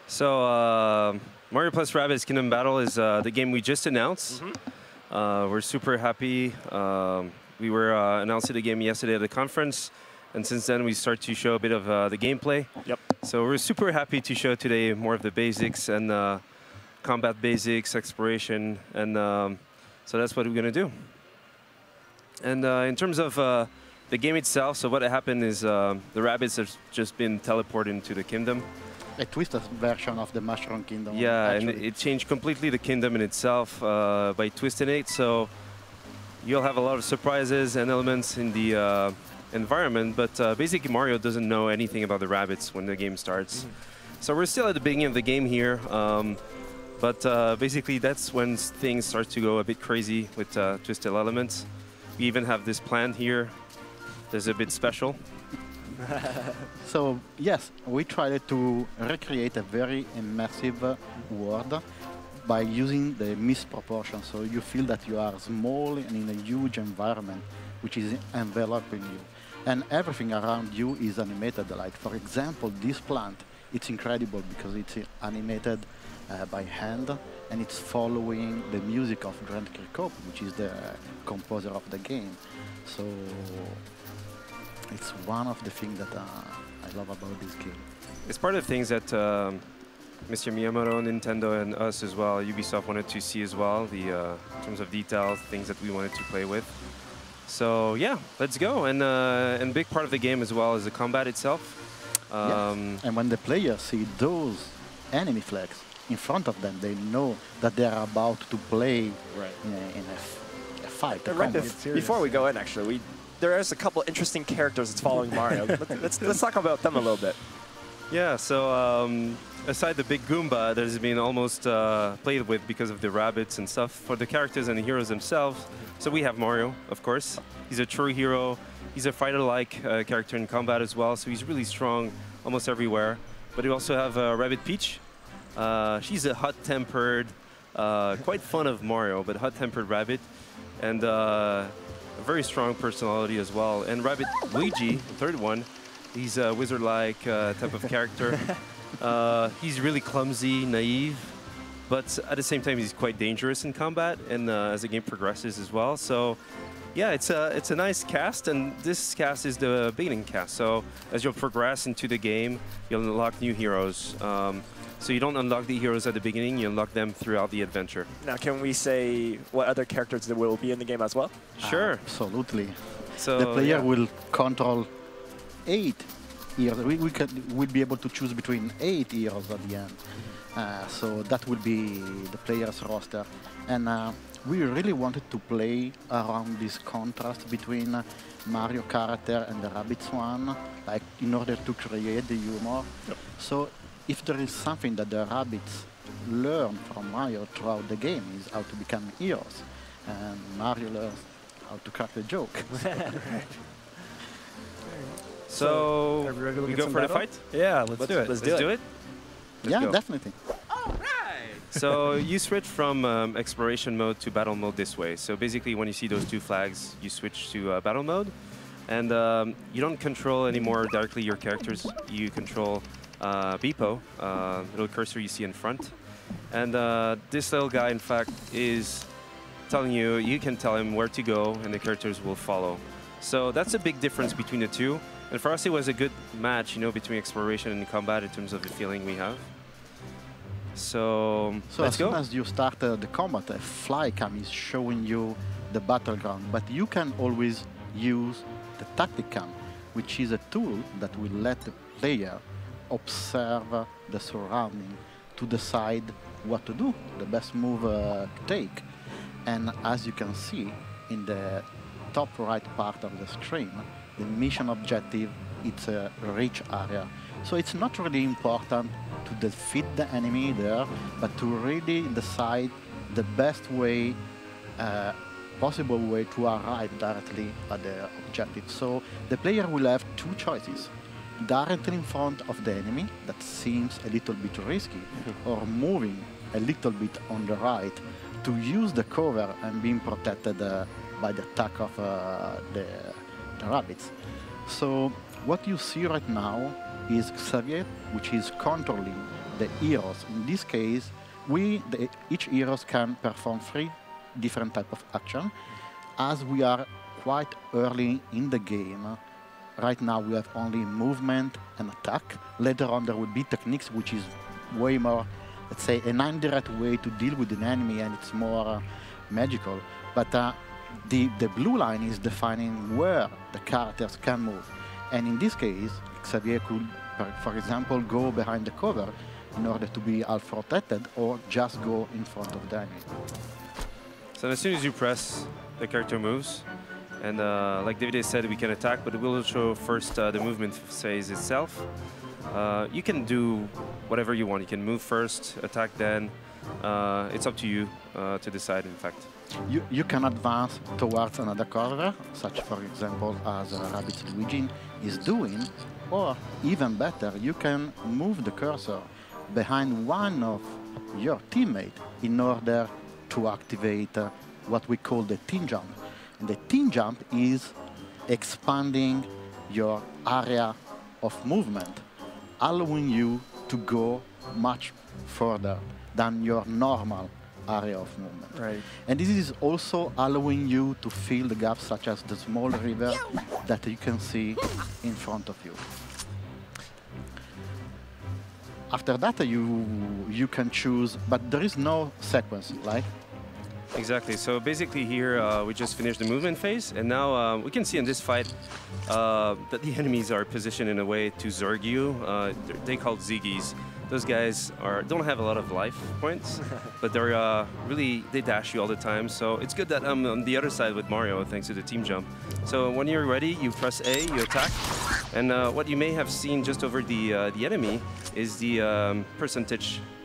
So, Mario plus Rabbids Kingdom Battle is the game we just announced. We're super happy. We were announcing the game yesterday at the conference, and since then we start to show a bit of the gameplay. Yep. So we're super happy to show today more of the basics and combat basics, exploration, and so that's what we're gonna do. And in terms of the game itself, so what happened is the Rabbids have just been teleported into the kingdom. A twisted version of the Mushroom Kingdom. Yeah, actually. and it changed completely the kingdom in itself by twisting it. So you'll have a lot of surprises and elements in the environment, but basically Mario doesn't know anything about the Rabbids when the game starts. So we're still at the beginning of the game here, but basically that's when things start to go a bit crazy with twisted elements. We even have this plant here. There's a bit special. So yes, we tried to recreate a very immersive world by using the misproportion. So you feel that you are small and in a huge environment which is enveloping you. And everything around you is animated. Like, for example, this plant, it's incredible because it's animated by hand, and it's following the music of Grant Kirkhope, which is the composer of the game. So it's one of the things that I love about this game. It's part of the things that Mr. Miyamoto, Nintendo, and us as well, Ubisoft wanted to see as well, the in terms of details, things that we wanted to play with. So yeah, let's go. And big part of the game as well is the combat itself. Yes. And when the players see those enemy flags in front of them, they know that they are about to play in a fight. Before we go in, actually, there is a couple interesting characters that's following Mario. let's talk about them a little bit. Yeah, so aside the big Goomba that has been almost played with because of the Rabbids and stuff, for the characters and the heroes themselves, so we have Mario, of course. He's a true hero. He's a fighter-like character in combat as well, so he's really strong almost everywhere. But we also have Rabbid Peach. She's a hot-tempered, quite fun of Mario, but hot-tempered rabbit. And a very strong personality as well. And Rabbid Luigi, the third one, he's a wizard-like type of character. He's really clumsy, naive, but at the same time he's quite dangerous in combat and as the game progresses as well. So yeah, it's a nice cast, and this cast is the beginning cast. So as you'll progress into the game, you'll unlock new heroes. So you don't unlock the heroes at the beginning, you unlock them throughout the adventure. Now, can we say what other characters there will be in the game as well? Sure. Absolutely. So the player will control 8 heroes. We'll be able to choose between 8 heroes at the end. So that will be the player's roster. And we really wanted to play around this contrast between Mario character and the Rabbids one, like in order to create the humor. Yep. So if there is something that the Rabbids learn from Mario throughout the game is how to become heroes. And Mario learns how to crack the joke. So we go for the fight? Yeah, let's do it. Let's do it. Yeah, go. definitely. So you switch from exploration mode to battle mode this way. So basically when you see those two flags, you switch to battle mode. And you don't control anymore directly your characters. You control Beepo, little cursor you see in front. And this little guy, in fact, is telling you, you can tell him where to go and the characters will follow. So that's a big difference between the two. And for us, it was a good match, you know, between exploration and combat in terms of the feeling we have. So let's go. As soon as you start the combat, a fly cam is showing you the battleground, but you can always use the tactic cam, which is a tool that will let the player observe the surrounding to decide what to do, the best move to take. And as you can see in the top right part of the screen, the mission objective, it's a rich area. So it's not really important to defeat the enemy there, but to really decide the best way, possible way to arrive directly at the objective. So the player will have two choices. Directly in front of the enemy, that seems a little bit risky, or moving a little bit on the right to use the cover and being protected by the attack of the Rabbids. So what you see right now is Xavier, which is controlling the heroes. In this case, each heroes can perform 3 different type of action. As we are quite early in the game, right now we have only movement and attack. Later on there will be techniques, which is way more, let's say, an indirect way to deal with an enemy, and it's more magical. But the blue line is defining where the characters can move. And in this case, Xavier could, for example, go behind the cover in order to be half protected, or just go in front of the enemy. So as soon as you press, the character moves. And like David said, we can attack, but it will show first the movement phase itself. You can do whatever you want. You can move first, attack then. It's up to you to decide, in fact. You can advance towards another cover, such, for example, as Rabbids Luigi is doing, or even better, you can move the cursor behind one of your teammates in order to activate what we call the team jump. And the team jump is expanding your area of movement, allowing you to go much further than your normal area of movement. Right. And this is also allowing you to fill the gaps, such as the small river that you can see in front of you. After that, you can choose, but there is no sequence, right? Exactly. So basically here we just finished the movement phase, and now we can see in this fight that the enemies are positioned in a way to zerg you. They called ziggies. Those guys don't have a lot of life points, but they're they dash you all the time. So it's good that I'm on the other side with Mario thanks to the team jump. So when you're ready, you press A, you attack, and what you may have seen just over the enemy is the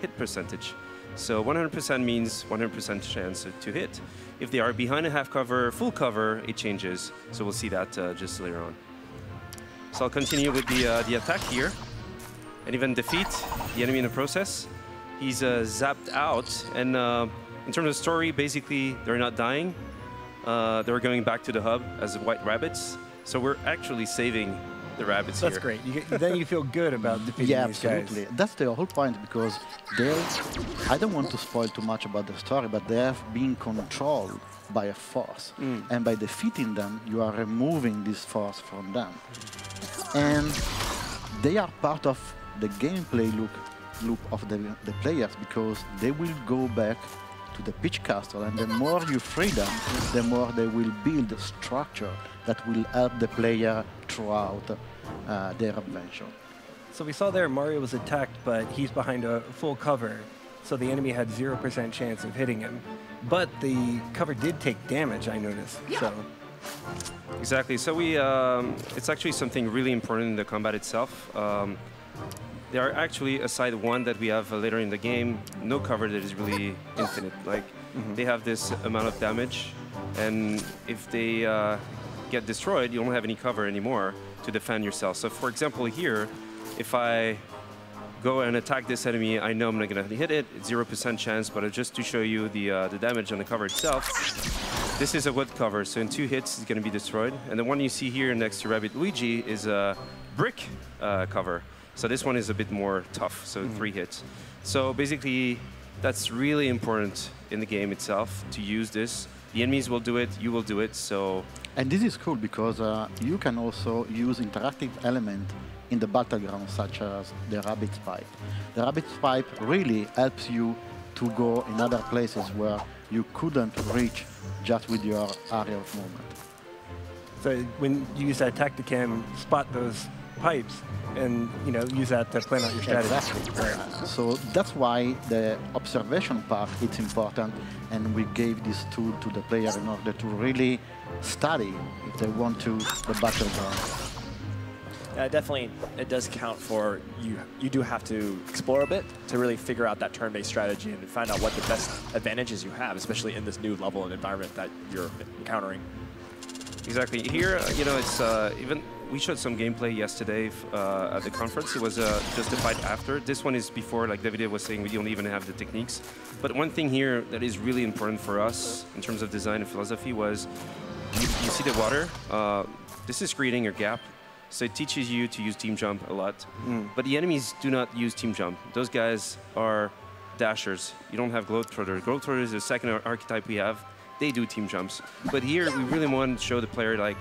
hit percentage. So 100% means 100% chance to hit. If they are behind a half cover, full cover, it changes. So we'll see that just later on. So I'll continue with the attack here, and even defeat the enemy in the process. He's zapped out, and in terms of story, basically they're not dying. They're going back to the hub as white rabbits. So we're actually saving the rabbits That's here. great. Then you feel good about defeating Yeah, these absolutely. guys. That's the whole point, because I don't want to spoil too much about the story, but they have been controlled by a force. And by defeating them, you are removing this force from them. And they are part of the gameplay loop of the players, because they will go back to the Peach Castle, and the more you free them, the more they will build a structure that will help the player throughout their adventure. So we saw there Mario was attacked, but he's behind a full cover, so the enemy had 0% chance of hitting him. But the cover did take damage, I noticed. So. Exactly. So it's actually something really important in the combat itself. There are actually, aside one that we have later in the game, no cover that is really infinite. Like, they have this amount of damage, and if they get destroyed, you don't have any cover anymore to defend yourself. So for example here, if I go and attack this enemy, I know I'm not going to hit it. It's 0% chance, but just to show you the damage on the cover itself, this is a wood cover, so in 2 hits it's going to be destroyed. And the one you see here next to Rabbid Luigi is a brick cover. So this one is a bit more tough, so 3 hits. So basically, that's really important in the game itself to use this. The enemies will do it, you will do it, so... And this is cool because you can also use interactive element in the battleground, such as the Rabbids pipe. The Rabbids pipe really helps you to go in other places where you couldn't reach just with your area of movement. So when you use that tacticam, spot those pipes and use that to plan out your strategy. Exactly. So that's why the observation part is important, and we gave this tool to the player in order to really study, if they want to, the battleground. Definitely, it does count for you. You do have to explore a bit to really figure out that turn-based strategy and find out what the best advantages you have, especially in this new level and environment that you're encountering. Exactly. Here, it's even we showed some gameplay yesterday at the conference. It was just the fight after. This one is before, like David was saying, we don't even have the techniques. But one thing here that is really important for us in terms of design and philosophy was you see the water. This is creating a gap. So it teaches you to use team jump a lot. But the enemies do not use team jump. Those guys are dashers. You don't have globetrotters. Globetrotters is the second archetype we have. They do team jumps. But here we really want to show the player like,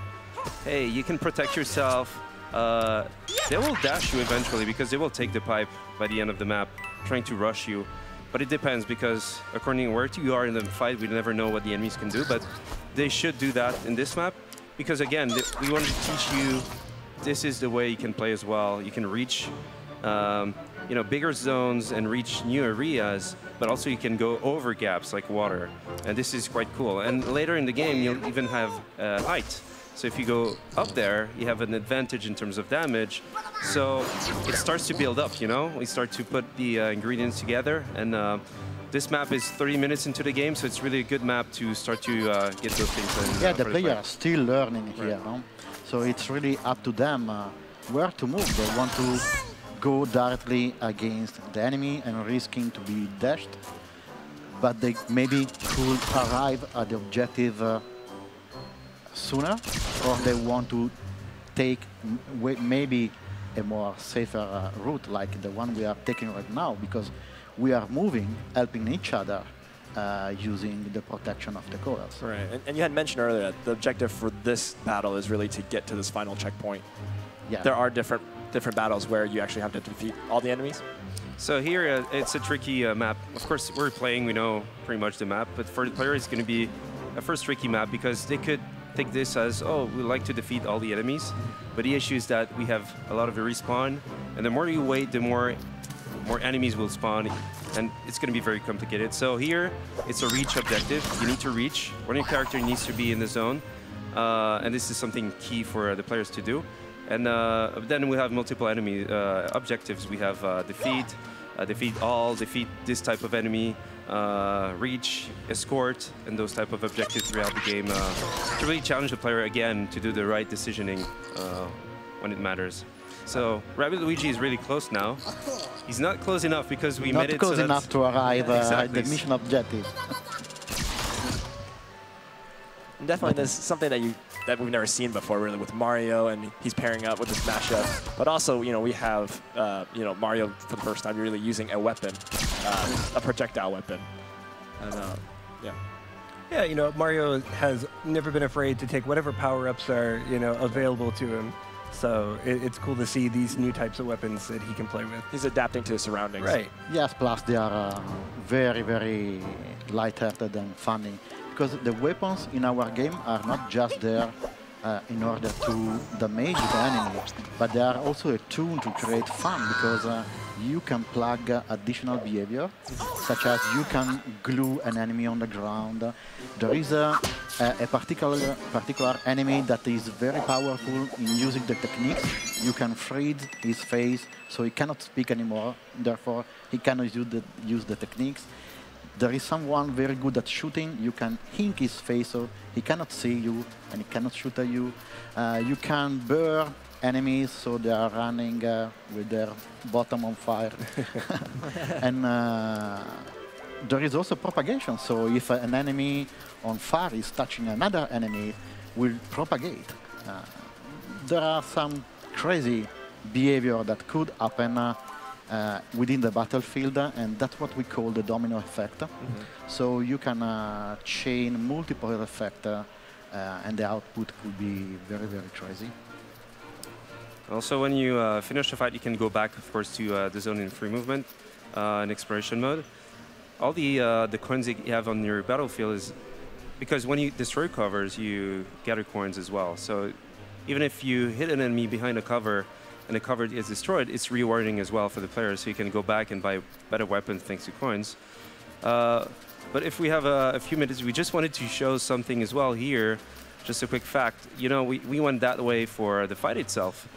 hey, you can protect yourself. They will dash you eventually because they will take the pipe by the end of the map, trying to rush you. But it depends because according to where you are in the fight, we never know what the enemies can do. But they should do that in this map because again, we want to teach you this is the way you can play as well. You can reach you know, bigger zones and reach new areas, but also you can go over gaps like water. And this is quite cool. And later in the game, you'll even have height. So if you go up there, you have an advantage in terms of damage. So it starts to build up, you know? We start to put the ingredients together. And this map is 30 minutes into the game, so it's really a good map to start to get those things in. Yeah, the players are still learning here. No? So it's really up to them where to move. They want to go directly against the enemy and risking to be dashed. But they maybe could arrive at the objective sooner, or they want to take maybe a more safer route like the one we are taking right now, because we are moving, helping each other using the protection of the colors. Right, and you had mentioned earlier that the objective for this battle is really to get to this final checkpoint. Yeah. There are different battles where you actually have to defeat all the enemies. So here it's a tricky map. Of course, we're playing, we know pretty much the map, but for the player it's going to be a first tricky map because they could take this as, oh, we like to defeat all the enemies. But the issue is that we have a lot of respawn, and the more you wait, the more enemies will spawn, and it's going to be very complicated. So here, it's a reach objective. You need to reach. One of your character needs to be in the zone, and this is something key for the players to do. And then we have multiple enemy objectives. We have defeat all, defeat this type of enemy, reach, escort, and those type of objectives throughout the game to really challenge the player again to do the right decisioning when it matters. So Rabbid Luigi is really close now. He's not close enough because we made it not close so enough to arrive exactly. at the mission objective. And definitely, there's something that we've never seen before, really, with Mario, and he's pairing up with this mashup. But also, you know, we have, you know, Mario for the first time really using a weapon, a projectile weapon, and yeah. Yeah, you know, Mario has never been afraid to take whatever power-ups are, you know, available to him. So it's cool to see these new types of weapons that he can play with. He's adapting to his surroundings. Right. Yes, plus they are very, very light-hearted and funny. Because the weapons in our game are not just there in order to damage the enemy, but they are also a tool to create fun, because you can plug additional behavior, such as you can glue an enemy on the ground. There is a particular enemy that is very powerful in using the techniques. You can freeze his face, so he cannot speak anymore, therefore he cannot use the techniques. There is someone very good at shooting. You can hink his face so he cannot see you and he cannot shoot at you. You can burn enemies so they are running with their bottom on fire. And there is also propagation. So if an enemy on fire is touching another enemy, it will propagate. There are some crazy behavior that could happen within the battlefield, and that's what we call the domino effect. So you can chain multiple effects, and the output could be very, very crazy. Also, when you finish the fight, you can go back, of course, to the zone in free movement and exploration mode. All the coins that you have on your battlefield is because when you destroy covers, you gather coins as well. So even if you hit an enemy behind a cover, and the cover is destroyed, it's rewarding as well for the player, so you can go back and buy better weapons thanks to coins. But if we have a few minutes, we just wanted to show something as well here. Just a quick fact, you know, we went that way for the fight itself,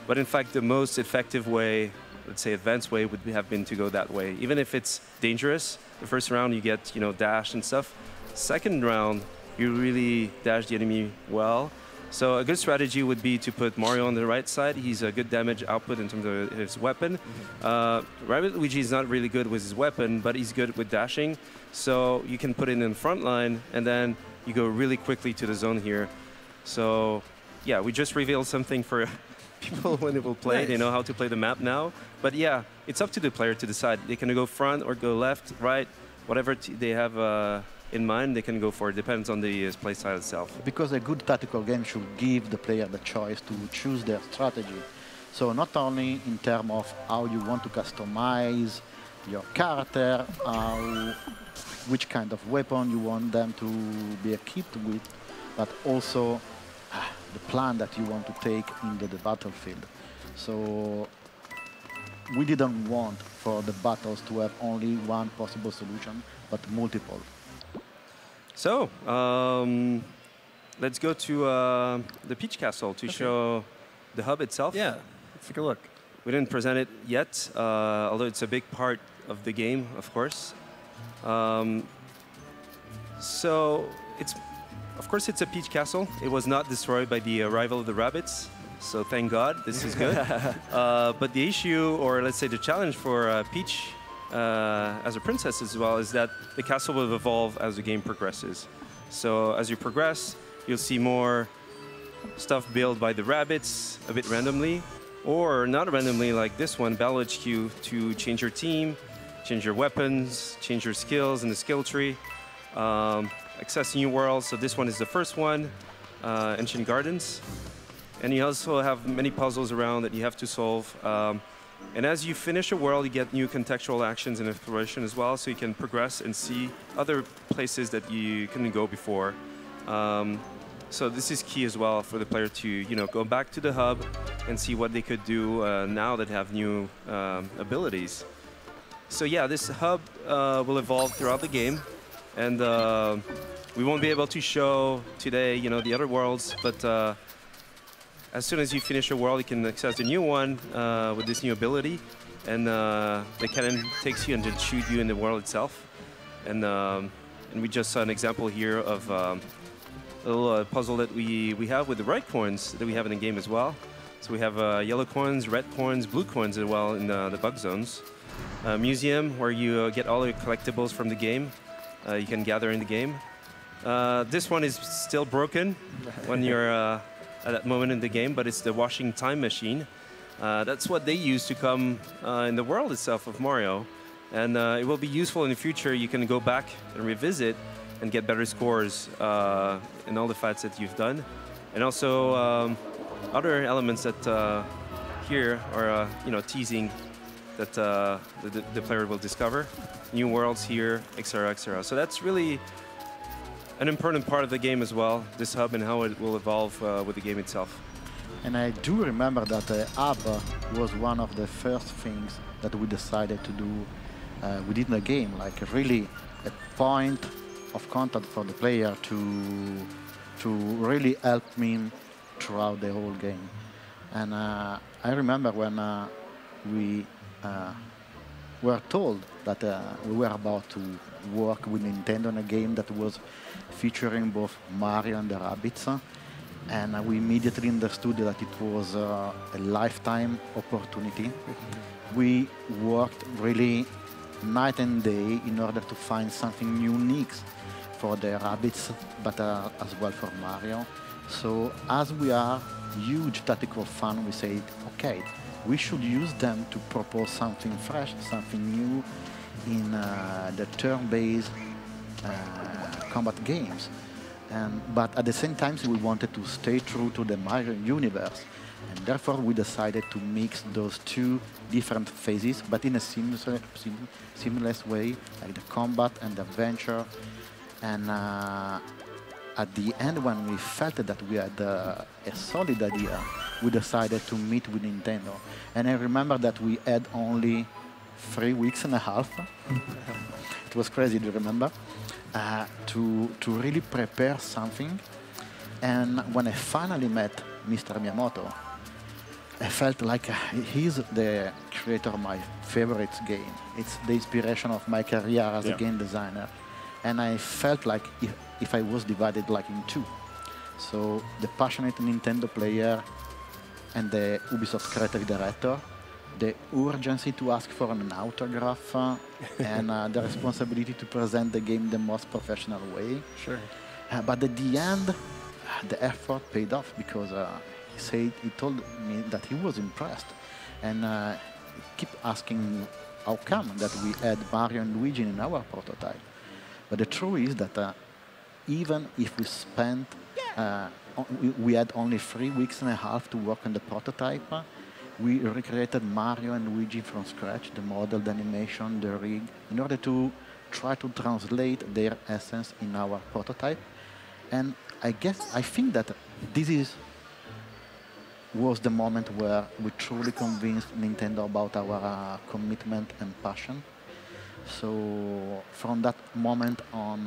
but in fact the most effective way, let's say advanced way, would have been to go that way. Even if it's dangerous, the first round you get, you know, dash and stuff. Second round, you really dash the enemy well. So a good strategy would be to put Mario on the right side. He's a good damage output in terms of his weapon. Rabbid Luigi is not really good with his weapon, but he's good with dashing. So you can put it in the front line, and then you go really quickly to the zone here. So yeah, we just revealed something for people when they will play. Nice. They know how to play the map now. But yeah, it's up to the player to decide. They can go front or go left, right, whatever they have in mind, they can go for it. Depends on the play style itself. Because a good tactical game should give the player the choice to choose their strategy. So not only in terms of how you want to customize your character, which kind of weapon you want them to be equipped with, but also the plan that you want to take into the battlefield. So we didn't want for the battles to have only one possible solution, but multiple. So let's go to the Peach Castle to show the hub itself. Yeah, let's take a look. We didn't present it yet, although it's a big part of the game, of course. So it's, of course, it's a Peach Castle. It was not destroyed by the arrival of the Rabbids, so thank God, this is good. But the issue, or let's say the challenge for Peach as a princess as well, is that the castle will evolve as the game progresses. So as you progress, you'll see more stuff built by the Rabbids a bit randomly, or not randomly like this one, Battle HQ, to change your team, change your weapons, change your skills in the skill tree, access new worlds. So this one is the first one, Ancient Gardens. And you also have many puzzles around that you have to solve. And as you finish a world, you get new contextual actions and exploration as well, so you can progress and see other places that you couldn't go before. So this is key as well for the player to, go back to the hub and see what they could do now that have new abilities. So yeah, this hub will evolve throughout the game, and we won't be able to show today, the other worlds, but as soon as you finish a world, you can access the new one with this new ability, and the cannon takes you and then shoot you in the world itself. And we just saw an example here of a little puzzle that we have with the red coins that we have in the game as well. So we have yellow coins, red coins, blue coins as well in the bug zones. Museum where you get all the collectibles from the game. You can gather in the game. This one is still broken when you're at that moment in the game, but it's the washing time machine. That's what they use to come in the world itself of Mario. And it will be useful in the future. You can go back and revisit and get better scores in all the fights that you've done. And also other elements that here are teasing that the player will discover. New worlds here, etc., etc. So that's really an important part of the game as well, this hub and how it will evolve with the game itself. And I do remember that the hub was one of the first things that we decided to do within the game, like really a point of contact for the player to really help me throughout the whole game. And I remember when we were told that we were about to work with Nintendo on a game that was featuring both Mario and the Rabbids, and we immediately understood that it was a lifetime opportunity. We worked really night and day in order to find something unique for the Rabbids, but as well for Mario. So as we are huge tactical fan, we said, okay, we should use them to propose something fresh, something new in the turn-based combat games. But at the same time, we wanted to stay true to the Mario universe. And therefore, we decided to mix those two different phases, but in a seamless way, like the combat and the adventure. And at the end, when we felt that we had a solid idea, we decided to meet with Nintendo. And I remember that we had only 3 weeks and a half. It was crazy to remember, to really prepare something. And when I finally met Mr. Miyamoto, I felt like he's the creator of my favorite game. It's the inspiration of my career as a game designer. And I felt like if I was divided like in two. So the passionate Nintendo player and the Ubisoft creative director, the urgency to ask for an autograph and the responsibility to present the game the most professional way. Sure. But at the end, the effort paid off because he told me that he was impressed, and keep asking how come that we had Mario and Luigi in our prototype. But the truth is that even if we spent, we had only 3 weeks and a half to work on the prototype, we recreated Mario and Luigi from scratch, the model, the animation, the rig, in order to try to translate their essence in our prototype. And I think that this was the moment where we truly convinced Nintendo about our commitment and passion. So from that moment on,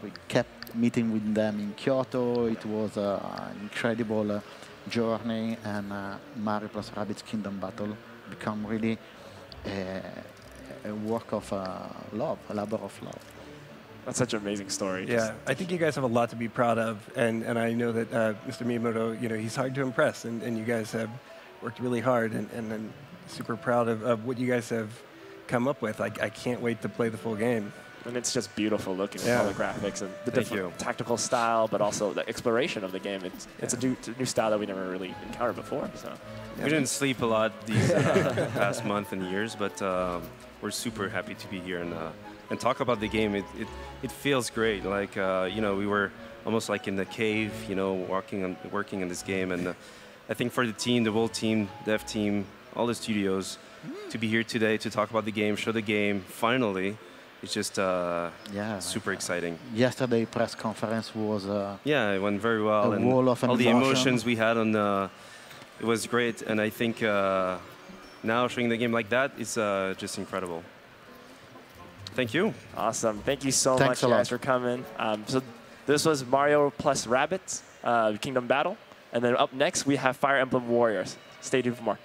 we kept meeting with them in Kyoto. It was an incredible journey, and Mario plus Rabbids Kingdom Battle become really a work of love, a labor of love. That's such an amazing story. Yeah, I think you guys have a lot to be proud of, and I know that Mr. Miyamoto, he's hard to impress, and you guys have worked really hard, and I'm super proud of what you guys have come up with. I can't wait to play the full game. And it's just beautiful looking with all the graphics and the different tactical style, but also the exploration of the game. It's a new style that we never really encountered before. So we didn't sleep a lot these past month and years, but we're super happy to be here and talk about the game. It feels great. Like we were almost like in the cave, working on this game. And I think for the team, the whole team, dev team, all the studios, to be here today to talk about the game, show the game, finally. It's just super exciting. Yesterday press conference was it went very well, and wall of all the emotion. emotions we had on it was great. And I think now showing the game like that is just incredible. Thank you. Awesome. Thank you so Thanks much, guys, for coming. So this was Mario plus Rabbids Kingdom Battle, and then up next we have Fire Emblem Warriors. Stay tuned for more.